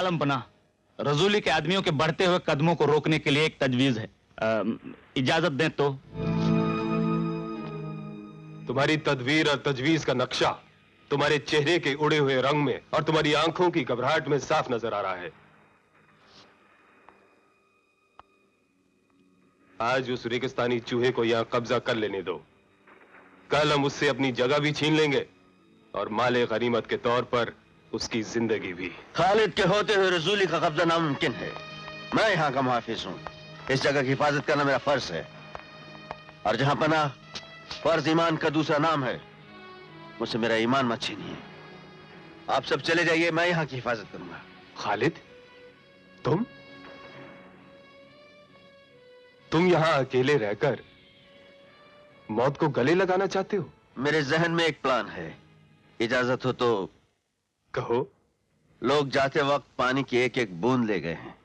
आलम पना, रजूली के आदमियों के बढ़ते हुए कदमों को रोकने के लिए एक तजवीज है। इजाजत दें तो। तुम्हारी तदवीर और तजवीज का नक्शा तुम्हारे चेहरे के उड़े हुए रंग में और तुम्हारी आंखों की घबराहट में साफ नजर आ रहा है। आज उस रेगिस्तानी चूहे को यहां कब्जा कर लेने दो। कल हम उससे अपनी जगह भी छीन लेंगे और माले गनीमत के तौर पर उसकी जिंदगी भी। खालिद के होते हुए रसूली का कब्जा नामुमकिन है। मैं यहाँ का मुहाफिज हूँ। इस जगह की हिफाजत करना मेरा फर्ज है। और जहां पना फर्ज ईमान का दूसरा नाम है, मुझसे मेरा ईमान मत छीनिए। आप सब चले जाइए, मैं यहाँ की हिफाजत करूंगा। खालिद, तुम यहां अकेले रहकर मौत को गले लगाना चाहते हो? मेरे जहन में एक प्लान है, इजाजत हो तो कहो। लोग जाते वक्त पानी की एक एक बूंद ले गए हैं।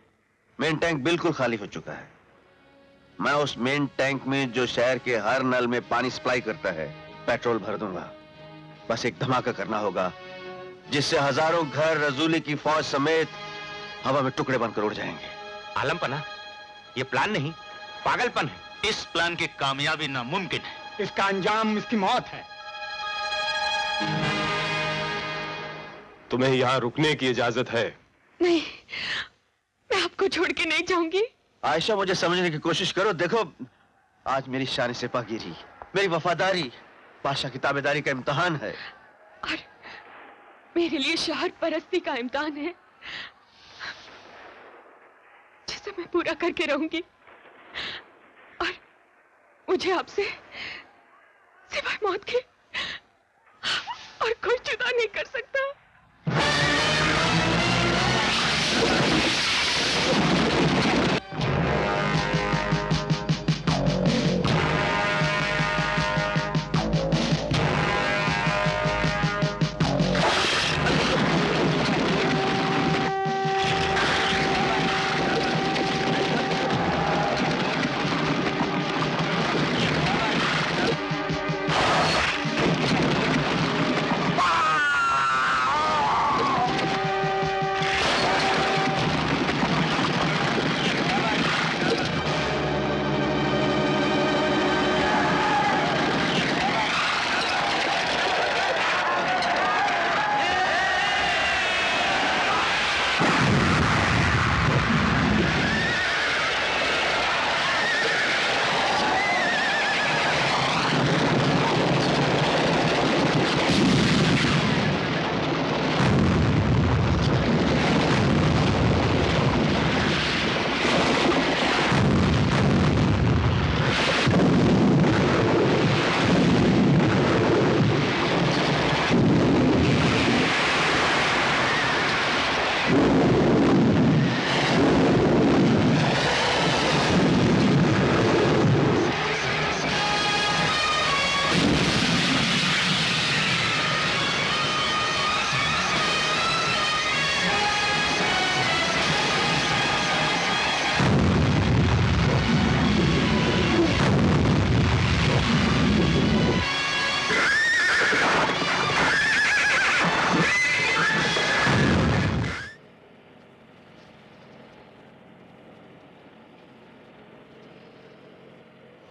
मेन टैंक बिल्कुल खाली हो चुका है। मैं उस मेन टैंक में जो शहर के हर नल में पानी सप्लाई करता है, पेट्रोल भर दूंगा। बस एक धमाका करना होगा जिससे हजारों घर रजूली की फौज समेत हवा में टुकड़े बनकर उड़ जाएंगे। आलम पना, ये प्लान नहीं, पागलपन है। इस प्लान की कामयाबी नामुमकिन है। इसका अंजाम इसकी मौत है। तुम्हें यहां रुकने की इजाजत है? नहीं, मैं आपको छोड़ के नहीं जाऊंगी। आयशा, मुझे समझने की कोशिश करो। देखो, आज मेरी शान सिपाहीगिरी, मेरी वफादारी, बादशाह की ताबेदारी का इम्तिहान है। और मेरे लिए शहर परस्ती का इम्तिहान है, जिसे मैं पूरा करके रहूंगी। और मुझे आपसे सिवाय मौत के और कोई जुदा नहीं कर सकता।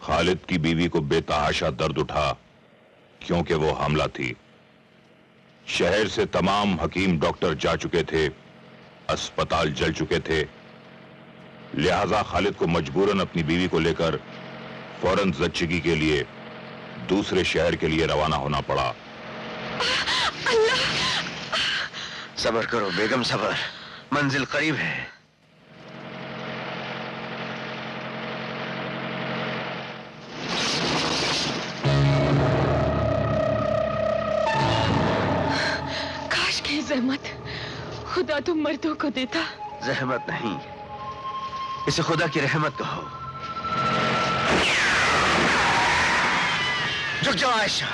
खालिद की बीवी को बेतहाशा दर्द उठा क्योंकि वो हमला थी। शहर से तमाम हकीम डॉक्टर जा चुके थे, अस्पताल जल चुके थे। लिहाजा खालिद को मजबूरन अपनी बीवी को लेकर फौरन जच्चगी के लिए दूसरे शहर के लिए रवाना होना पड़ा। सब्र करो बेगम, सब्र, मंजिल करीब है। काश की जहमत खुदा तुम मर्दों को देता। जहमत नहीं, इसे खुदा की रहमत कहो। झुक जाओ आयशा।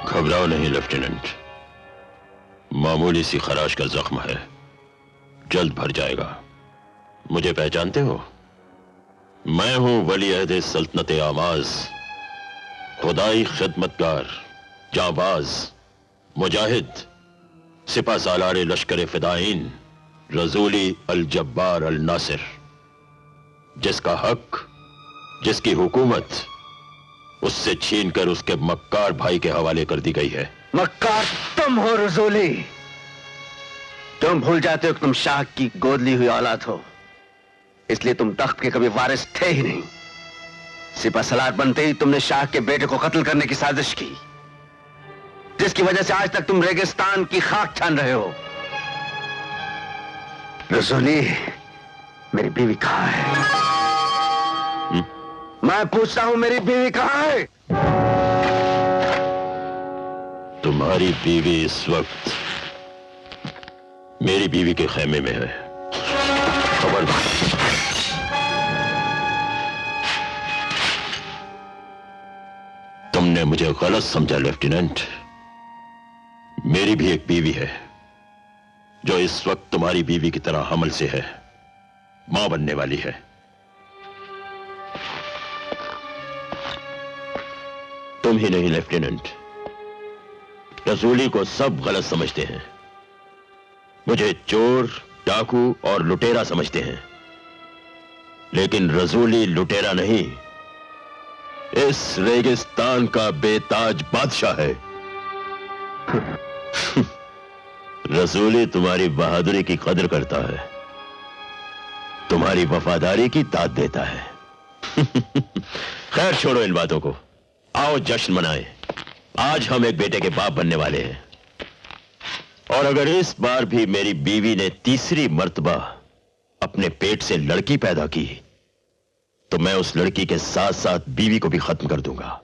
घबराओ नहीं लेफ्टिनेंट, मामूली सी खराश का जख्म है, जल्द भर जाएगा। मुझे पहचानते हो? मैं हूं वली अहद सल्तनत आमाज, खुदाई खिदमतगार, जाबाज, मुजाहिद, सिपा सालार लश्कर फिदाइन, रजूली अल जब्बार अल नासिर, जिसका हक, जिसकी हुकूमत उससे छीनकर उसके मक्कार भाई के हवाले कर दी गई है। मक्कार तुम हो रजूली। तुम भूल जाते हो कि तुम शाह की गोद ली हुई औलाद हो, इसलिए तुम तख्त के कभी वारिस थे ही नहीं। सिपा सलार बनते ही तुमने शाह के बेटे को कत्ल करने की साजिश की, जिसकी वजह से आज तक तुम रेगिस्तान की खाक छान रहे हो। रजूली, मेरी बीवी कहां है? मैं पूछता हूं, मेरी बीवी कहां है? तुम्हारी बीवी इस वक्त मेरी बीवी के खेमे में है। खबरदार। तुमने मुझे गलत समझा लेफ्टिनेंट। मेरी भी एक बीवी है जो इस वक्त तुम्हारी बीवी की तरह हमल से है, मां बनने वाली है। तुम ही नहीं लेफ्टिनेंट, रसूली को सब गलत समझते हैं। मुझे चोर, डाकू और लुटेरा समझते हैं, लेकिन रसूली लुटेरा नहीं, इस रेगिस्तान का बेताज बादशाह है। रसूली तुम्हारी बहादुरी की कदर करता है, तुम्हारी वफादारी की दाद देता है। खैर छोड़ो इन बातों को, आओ जश्न मनाएं। आज हम एक बेटे के बाप बनने वाले हैं, और अगर इस बार भी मेरी बीवी ने तीसरी मर्तबा अपने पेट से लड़की पैदा की, तो मैं उस लड़की के साथ साथ बीवी को भी खत्म कर दूंगा।